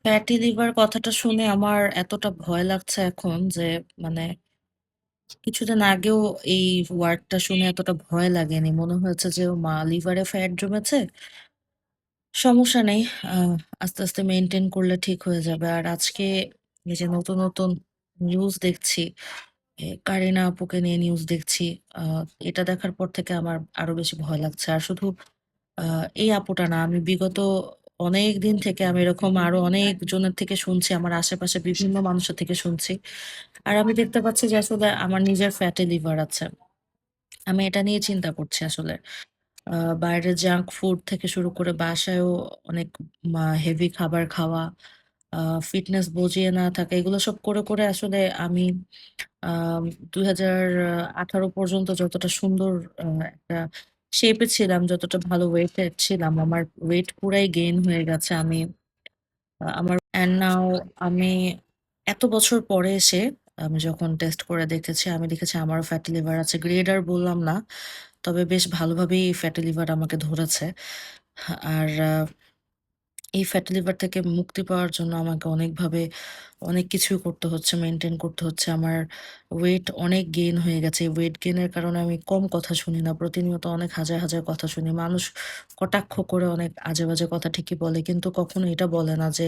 Fatty liver কথাটা শুনে আমার এতটা ভয় লাগছে এখন যে মানে কিছুদিন আগেও এই ওয়ার্ডটা শুনে এতটা ভয় লাগেনি। মনে হয়েছে যে ও মা লিভারে ফ্যাট জমেছে। সমস্যা নেই। আ আস্তে, আস্তে মেইনটেইন করলে ঠিক হয়ে যাবে। আর আজকে এই যে নতুন, নতুন নিউজ দেখছি, কারিনা আপুকে নিয়ে নিউজ দেখছি। আ এটা দেখার পর থেকে আমার আরো বেশি ভয় লাগছে। আর শুধু আ এই আপুটা না, আমি বিগত অনেকদিন থেকে আমি এরকম আরো অনেকজনের থেকে শুনছি। আমার আশেপাশে বিভিন্ন মানুষের থেকে শুনছি। আর আমি দেখতে পাচ্ছি যে আসলে আমার নিজের ফ্যাটি লিভার আছে। আমি এটা নিয়ে চিন্তা করছি আসলে। আ বাইরের জাঙ্ক ফুড থেকে শুরু করে বাসায়ও অনেক হেভি খাবার খাওয়া, আ ফিটনেস বজিয়ে না থাকা, এগুলো সব করে, করে আসলে আমি আম ২০১৮ পর্যন্ত যতটা সুন্দর একটা শেপে ছিলাম, যতটা ভালো ওয়েটে ছিলাম, আমার ওয়েট পুরাই গেইন হয়ে গেছে। আমার অ্যান্ড নাও আমি এত বছর পরে এসে আমি যখন টেস্ট করে দেখেছি, আমি দেখেছি আমারও ফ্যাটি লিভার আছে। গ্রেড আর বললাম না। তবে বেশ ভালোভাবেই ফ্যাটি লিভার আমাকে ধরেছে। আর এই ফ্যাটি লিভার থেকে মুক্তি পাওয়ার জন্য আমাকে অনেকভাবে অনেক কিছুই করতে হচ্ছে, মেইনটেইন করতে হচ্ছে। আমার ওয়েট অনেক গেইন হয়ে গেছে। এই ওয়েট গেইনের কারণে আমি কম কথা শুনি না। প্রতিনিয়ত অনেক হাজার, হাজার কথা শুনি। মানুষ কটাক্ষ করে অনেক আজে-বাজে কথা ঠিকই বলে। কিন্তু কখনো এটা বলে না যে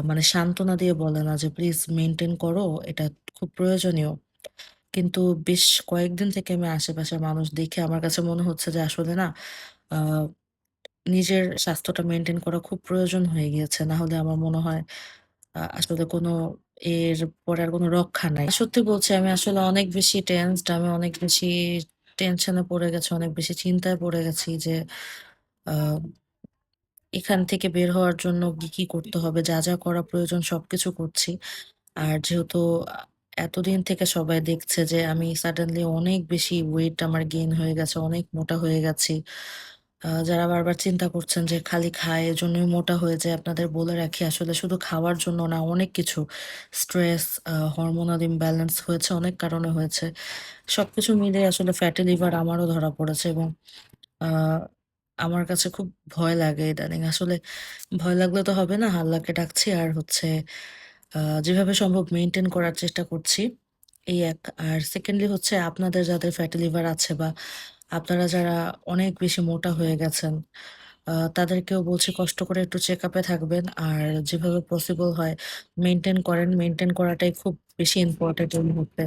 মানে সান্ত্বনা দিয়ে বলে না যে, "প্লিজ মেইনটেইন করো। এটা খুব প্রয়োজনীয়।" কিন্তু বেশ কয়েকদিন থেকে আমি আশেপাশের মানুষ দেখে আমার কাছে মনে হচ্ছে যে আসলে না আ নিজের স্বাস্থ্যটা মেইনটেইন করা খুব প্রয়োজন হয়ে গিয়েছে। না হলে আমার মনে হয় আসলে এর পরে আর কোনো রক্ষা নাই। সত্যি বলছি, আমি আসলে অনেক বেশি টেনসড, আমি অনেক বেশি টেনশনে পড়ে গেছি, অনেক বেশি চিন্তায় পড়ে গেছি যে আ এখান থেকে বের হওয়ার জন্য কি করতে হবে? যা, যা করা প্রয়োজন সবকিছু করছি। আর যেহেতু আ এতদিন থেকে সবাই দেখছে যে আমি সাডেনলি অনেক বেশি ওয়েট আমার গেইন হয়ে গেছে, অনেক মোটা হয়ে গেছি। যারা বারবার চিন্তা করছেন যে খালি খায় এজন্যই মোটা হয়ে যায়, আপনাদের বলে রাখি আসলে শুধু খাওয়ার জন্য না, অনেক কিছু স্ট্রেস, হরমোনাল ইমব্যালেন্স হয়েছে, অনেক কারণে হয়েছে। সবকিছু মিলিয়ে আসলে ফ্যাটি লিভার আমারও ধরা পড়েছে এবং আ আমার কাছে খুব ভয় লাগে ইদানিং। আসলে ভয় লাগলে তো হবে না। আল্লাহকে ডাকছি আর হচ্ছে আ যেভাবে সম্ভব মেইনটেইন করার চেষ্টা করছি। এই এক। আর সেকেন্ডলি হচ্ছে আপনাদের যাদের ফ্যাটি লিভার আছে বা আপনারা যারা অনেক বেশি মোটা হয়ে গেছেন, তাদেরকেও বলছি কষ্ট করে একটু চেকআপ এ থাকবেন। আর যেভাবে পসিবল হয় মেইনটেইন করেন। মেইনটেইন করাটাই খুব বেশি ইম্পোর্টেন্ট এই মুহূর্তে।